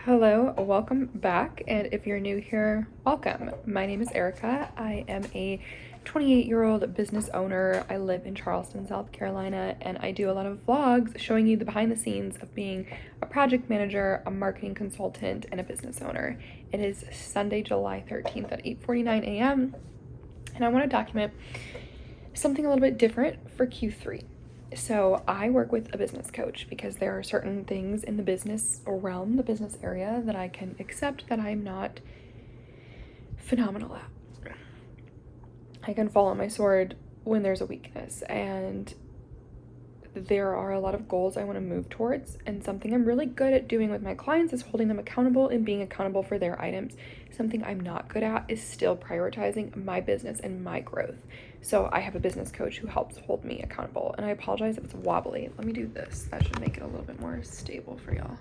Hello, welcome back. And if you're new here, welcome. My name is Erica. I am a 28-year-old business owner. I live in Charleston, South Carolina, and I do a lot of vlogs showing you the behind the scenes of being a project manager, a marketing consultant, and a business owner. It is Sunday, July 13th at 8:49 a.m. and I want to document something a little bit different for Q3. So I work with a business coach because there are certain things in the business realm, the business area, that I can accept that I'm not phenomenal at. I can fall on my sword when there's a weakness, and there are a lot of goals I want to move towards, and something I'm really good at doing with my clients is holding them accountable and being accountable for their items. Something I'm not good at is still prioritizing my business and my growth. So I have a business coach who helps hold me accountable, and I apologize if it's wobbly. Let me do this. That should make it a little bit more stable for y'all.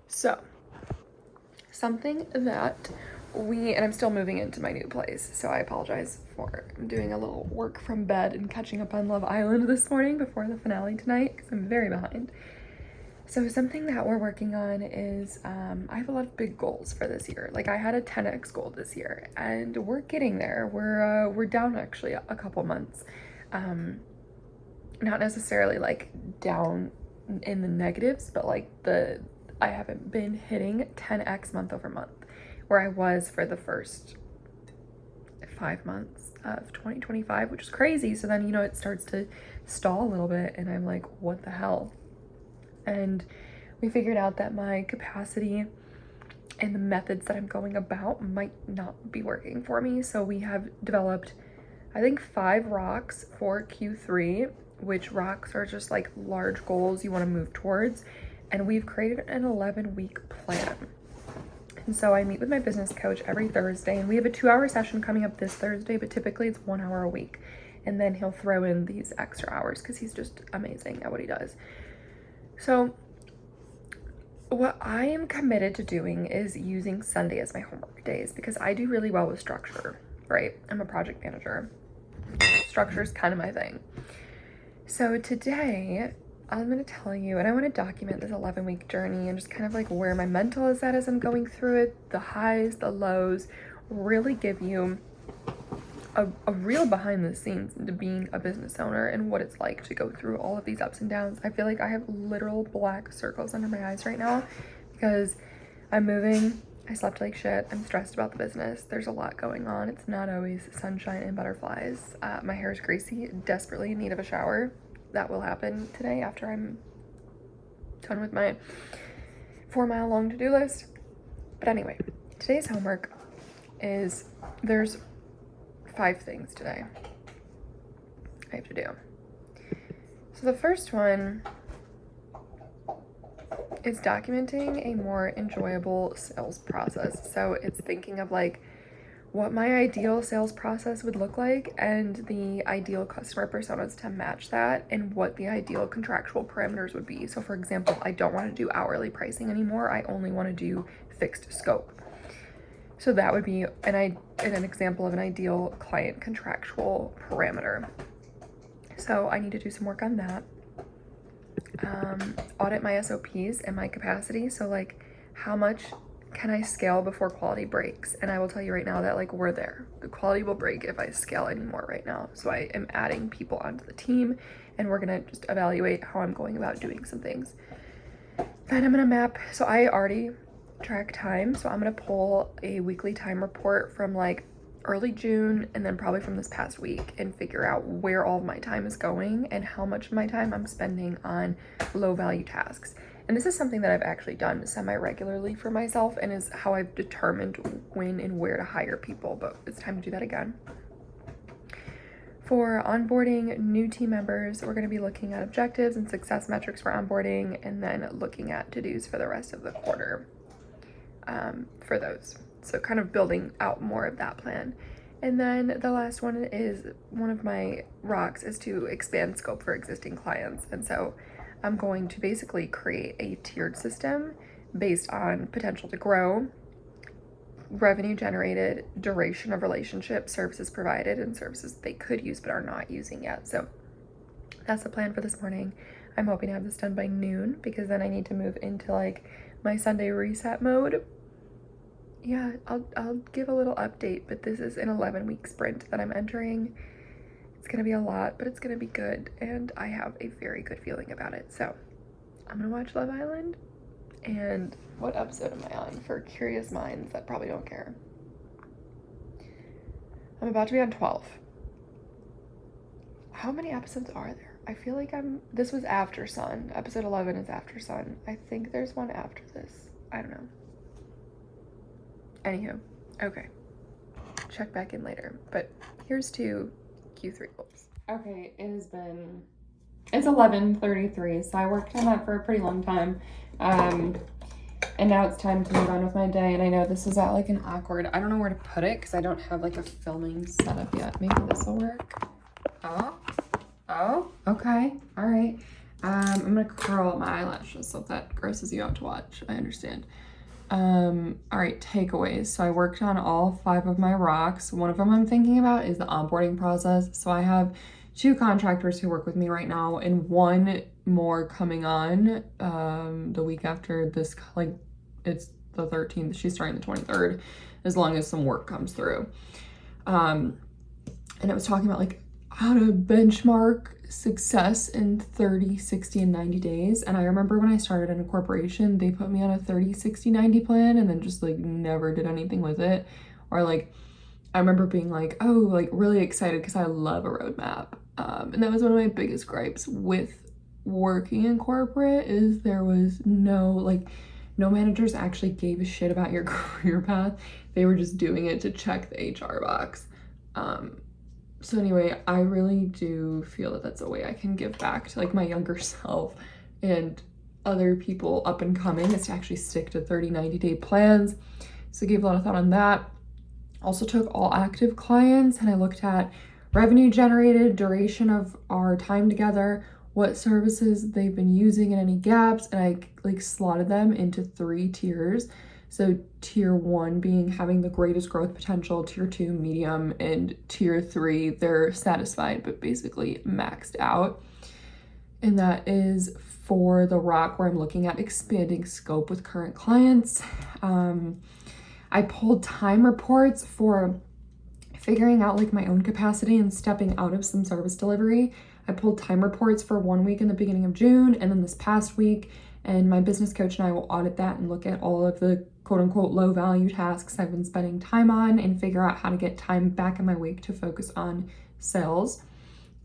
So something that and I'm still moving into my new place, so I apologize for doing a little work from bed and catching up on Love Island this morning before the finale tonight, because I'm very behind. So something that we're working on is I have a lot of big goals for this year. Like, I had a 10x goal this year, and we're getting there. We're down actually a couple months. Not necessarily like down in the negatives, but like I haven't been hitting 10x month over month, where I was for the first 5 months of 2025, which is crazy. So then, it starts to stall a little bit, and I'm like, what the hell? And we figured out that my capacity and the methods that I'm going about might not be working for me. So we have developed, I think, 5 rocks for Q3, which rocks are just like large goals you want to move towards. And we've created an 11-week plan. And so I meet with my business coach every Thursday, and we have a 2-hour session coming up this Thursday, but typically it's 1 hour a week. And then he'll throw in these extra hours because he's just amazing at what he does. So what I am committed to doing is using Sunday as my homework days, because I do really well with structure, right? I'm a project manager. Structure is kind of my thing. So today I'm going to tell you, and I want to document this 11-week journey and just kind of like where my mental is at as I'm going through it, the highs, the lows, really give you a real behind the scenes into being a business owner and what it's like to go through all of these ups and downs. I feel like I have literal black circles under my eyes right now because I'm moving. I slept like shit. I'm stressed about the business. There's a lot going on. It's not always sunshine and butterflies. My hair is greasy, desperately in need of a shower. That will happen today after I'm done with my 4-mile long to-do list. But anyway, today's homework is there's 5 things today I have to do. So the first one is documenting a more enjoyable sales process. So it's thinking of like what my ideal sales process would look like and the ideal customer personas to match that, and what the ideal contractual parameters would be. So for example, I don't want to do hourly pricing anymore. I only want to do fixed scope. So that would be an example of an ideal client contractual parameter. So I need to do some work on that. Audit my SOPs and my capacity. So like, how much can I scale before quality breaks? And I will tell you right now that like we're there. The quality will break if I scale anymore right now. So I am adding people onto the team, and we're gonna just evaluate how I'm going about doing some things. Then I'm gonna map. So I already track time. So I'm gonna pull a weekly time report from like early June and then probably from this past week, and figure out where all of my time is going and how much of my time I'm spending on low value tasks. And this is something that I've actually done semi-regularly for myself, and is how I've determined when and where to hire people, but it's time to do that again. For onboarding new team members, we're going to be looking at objectives and success metrics for onboarding, and then looking at to-dos for the rest of the quarter for those. So kind of building out more of that plan. And then the last one is, one of my rocks is to expand scope for existing clients. And so I'm going to basically create a tiered system based on potential to grow, revenue generated, duration of relationship, services provided, and services they could use but are not using yet. So that's the plan for this morning. I'm hoping to have this done by noon, because then I need to move into like my Sunday reset mode, yeah, I'll give a little update, but this is an 11-week sprint that I'm entering. It's gonna be a lot, but it's gonna be good, and I have a very good feeling about it. So I'm gonna watch Love Island. And what episode am I on for curious minds that probably don't care? I'm about to be on 12. How many episodes are there? I feel like this was after Sun. Episode 11 is after Sun. I think there's one after this. I don't know. Anywho, okay. Check back in later. But here's to Q3 goals. Okay, it's 11:33, so I worked on that for a pretty long time. And now it's time to move on with my day, and I know this is at like an awkward, I don't know where to put it because I don't have like a filming setup yet. Maybe this will work. Oh, okay, all right. I'm gonna curl up my eyelashes so if that grosses you out to watch. I understand. All right, takeaways. So I worked on all 5 of my rocks. One of them I'm thinking about is the onboarding process. So I have 2 contractors who work with me right now and 1 more coming on the week after this, like it's the 13th. She's starting the 23rd, as long as some work comes through. And it was talking about like how to benchmark success in 30, 60, and 90 days. And I remember when I started in a corporation, they put me on a 30, 60, 90 plan and then just like never did anything with it. Or like, I remember being like, oh, like really excited because I love a roadmap. And that was one of my biggest gripes with working in corporate is there was no managers actually gave a shit about your career path. They were just doing it to check the HR box. So anyway, I really do feel that that's a way I can give back to like my younger self and other people up and coming is to actually stick to 30, 90-day plans. So I gave a lot of thought on that. Also took all active clients and I looked at revenue generated, duration of our time together, what services they've been using and any gaps, and I like slotted them into 3 tiers. So tier 1 being having the greatest growth potential, tier 2 medium, and tier 3 they're satisfied but basically maxed out. And that is for the rock where I'm looking at expanding scope with current clients. I pulled time reports for figuring out like my own capacity and stepping out of some service delivery. I pulled time reports for 1 week in the beginning of June and then this past week, and my business coach and I will audit that and look at all of the quote unquote low value tasks I've been spending time on and figure out how to get time back in my week to focus on sales.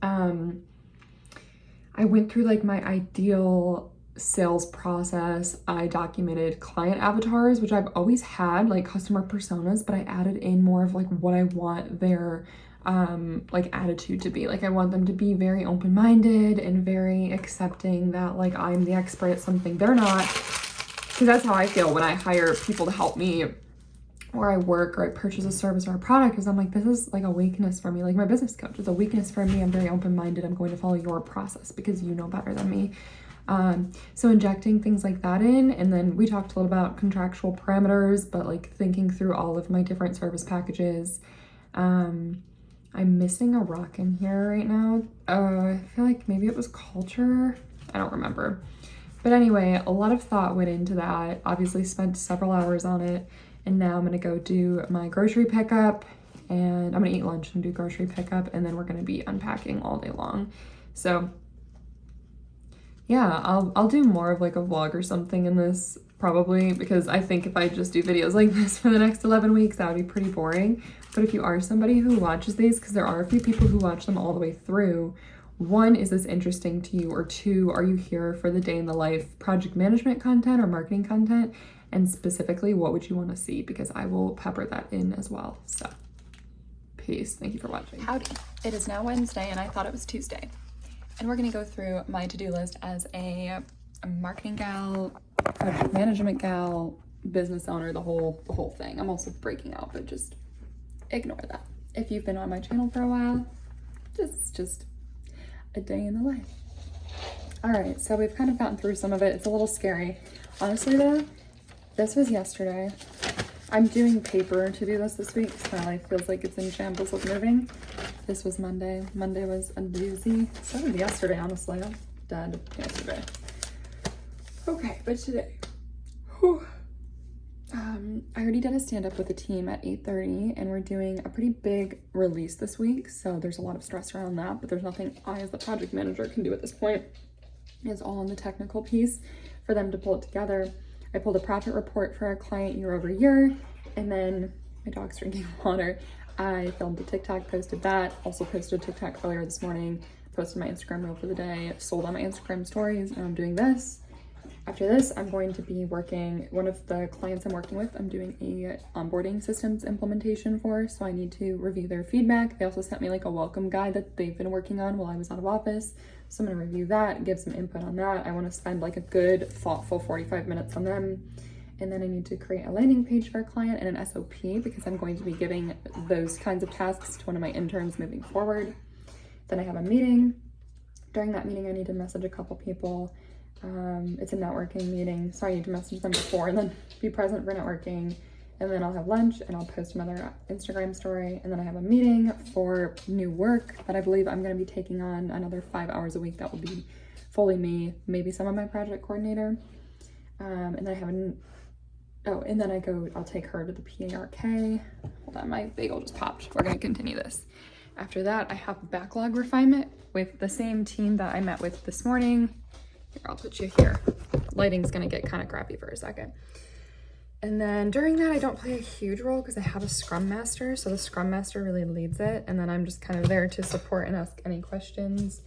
I went through like my ideal sales process. I documented client avatars, which I've always had, like customer personas, but I added in more of like what I want their like attitude to be. Like I want them to be very open-minded and very accepting that like I'm the expert at something they're not, because that's how I feel when I hire people to help me or I work or I purchase a service or a product, because I'm like, this is like a weakness for me. Like my business coach is a weakness for me. I'm very open-minded. I'm going to follow your process because you know better than me. So injecting things like that in, and then we talked a little about contractual parameters, but like thinking through all of my different service packages. I'm missing a rock in here right now. I feel like maybe it was culture. I don't remember. But anyway, a lot of thought went into that. Obviously spent several hours on it. And now I'm gonna go do my grocery pickup and I'm gonna eat lunch and do grocery pickup. And then we're gonna be unpacking all day long. So yeah, I'll do more of like a vlog or something in this probably, because I think if I just do videos like this for the next 11 weeks, that would be pretty boring. But if you are somebody who watches these, because there are a few people who watch them all the way through, 1, is this interesting to you? Or 2, are you here for the day in the life project management content or marketing content? And specifically, what would you want to see? Because I will pepper that in as well. So peace. Thank you for watching. Howdy. It is now Wednesday and I thought it was Tuesday. And we're going to go through my to-do list as a marketing gal, project management gal, business owner, the whole thing. I'm also breaking out, but just ignore that. If you've been on my channel for a while, this is just a day in the life. All right, so we've kind of gotten through some of it. It's a little scary. Honestly though, this was yesterday. I'm doing paper to-do list this week, so my life feels like it's in shambles with moving. This was Monday. Monday was a doozy. So was yesterday, honestly. I'm dead yesterday. Okay, but today, I already did a stand-up with the team at 8:30, and we're doing a pretty big release this week, so there's a lot of stress around that, but there's nothing I as the project manager can do at this point. It's all on the technical piece for them to pull it together. I pulled a profit report for our client year over year, and then my dog's drinking water. I filmed a TikTok, posted that, also posted a TikTok earlier this morning, posted my Instagram reel for the day, sold on my Instagram stories, and I'm doing this. After this, I'm going to be working, one of the clients I'm working with, I'm doing a onboarding systems implementation for, so I need to review their feedback. They also sent me like a welcome guide that they've been working on while I was out of office. So I'm gonna review that, give some input on that. I wanna spend like a good, thoughtful 45 minutes on them. And then I need to create a landing page for a client and an SOP because I'm going to be giving those kinds of tasks to one of my interns moving forward. Then I have a meeting. During that meeting, I need to message a couple people. It's a networking meeting, so I need to message them before and then be present for networking. And then I'll have lunch and I'll post another Instagram story. And then I have a meeting for new work that I believe I'm going to be taking on another 5 hours a week. That will be fully me, maybe some of my project coordinator. And then I have and then I'll take her to the PARK. Hold on, my bagel just popped. We're going to continue this. After that, I have backlog refinement with the same team that I met with this morning. Here, I'll put you here. Lighting's gonna get kind of crappy for a second. And then during that, I don't play a huge role because I have a Scrum Master. So the Scrum Master really leads it. And then I'm just kind of there to support and ask any questions.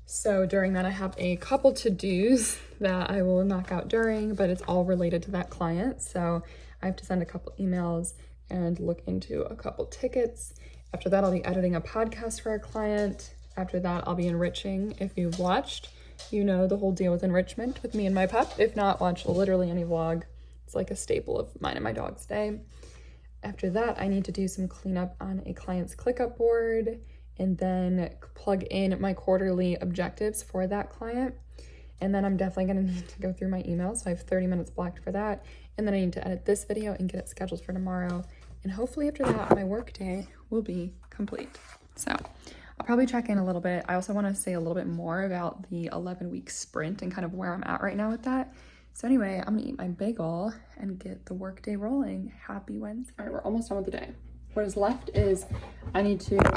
So during that, I have a couple to-dos that I will knock out during, but it's all related to that client. So I have to send a couple emails and look into a couple tickets. After that, I'll be editing a podcast for our client. After that, I'll be enriching. If you've watched, you know the whole deal with enrichment with me and my pup. If not, watch literally any vlog. It's like a staple of mine and my dog's day. After that, I need to do some cleanup on a client's ClickUp board and then plug in my quarterly objectives for that client. And then I'm definitely gonna need to go through my emails. So I have 30 minutes blocked for that. And then I need to edit this video and get it scheduled for tomorrow. And hopefully after that, my work day will be complete. So I'll probably check in a little bit. I also want to say a little bit more about the 11-week sprint and kind of where I'm at right now with that. So anyway, I'm gonna eat my bagel and get the work day rolling. Happy Wednesday. All right, we're almost done with the day. What is left is I need to, okay,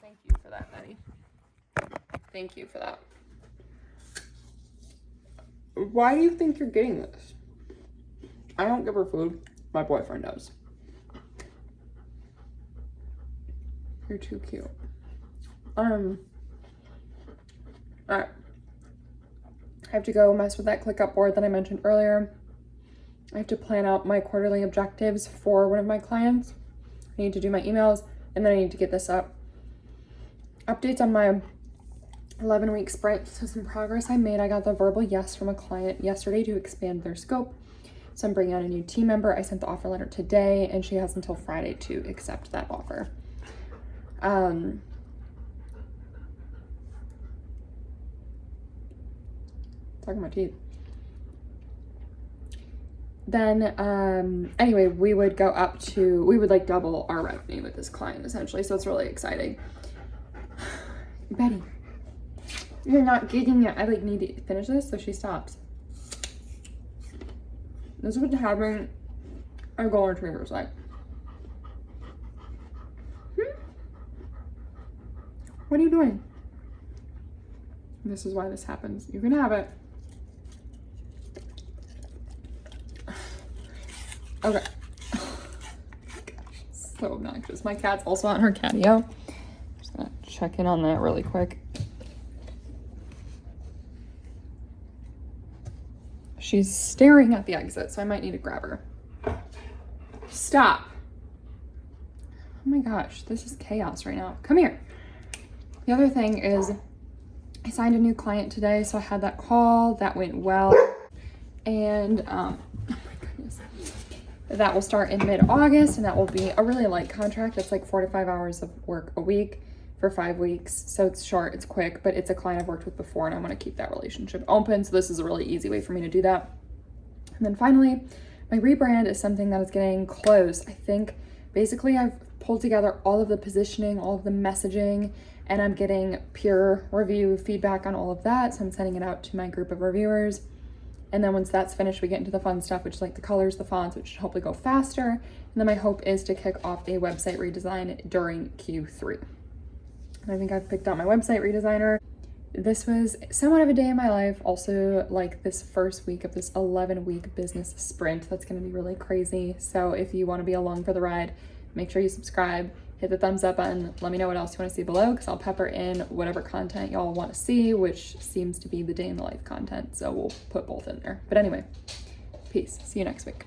thank you for that, Betty. Thank you for that. Why do you think you're getting this? I don't give her food. My boyfriend does. You're too cute. Alright. I have to go mess with that ClickUp board that I mentioned earlier. I have to plan out my quarterly objectives for one of my clients. I need to do my emails, and then I need to get this up. Updates on my 11-week sprint. So some progress I made. I got the verbal yes from a client yesterday to expand their scope. So I'm bringing on a new team member. I sent the offer letter today, and she has until Friday to accept that offer. Talking about teeth. Then, anyway, we would like double our revenue with this client essentially. So it's really exciting. Betty, you're not getting it. I like need to finish this, so she stops. This is what having a golden retriever is like. What are you doing? This is why this happens. You can have it. Okay. Gosh, so obnoxious. My cat's also on her catio. Just gonna check in on that really quick. She's staring at the exit, so I might need to grab her. Stop. Oh my gosh, this is chaos right now. Come here. The other thing is I signed a new client today, so I had that call. That went well. And, oh my goodness. That will start in mid-August, and that will be a really light contract. It's like 4 to 5 hours of work a week for 5 weeks. So it's short, it's quick, but it's a client I've worked with before, and I want to keep that relationship open. So this is a really easy way for me to do that. And then finally, my rebrand is something that is getting close. I think basically I've pulled together all of the positioning, all of the messaging, and I'm getting peer review feedback on all of that. So I'm sending it out to my group of reviewers. And then once that's finished, we get into the fun stuff, which is like the colors, the fonts, which should hopefully go faster. And then my hope is to kick off a website redesign during Q3. And I think I've picked out my website redesigner. This was somewhat of a day in my life. Also, like this first week of this 11-week business sprint, that's gonna be really crazy. So if you wanna be along for the ride, make sure you subscribe, hit the thumbs up button, let me know what else you wanna see below, because I'll pepper in whatever content y'all wanna see, which seems to be the day in the life content. So we'll put both in there. But anyway, peace, see you next week.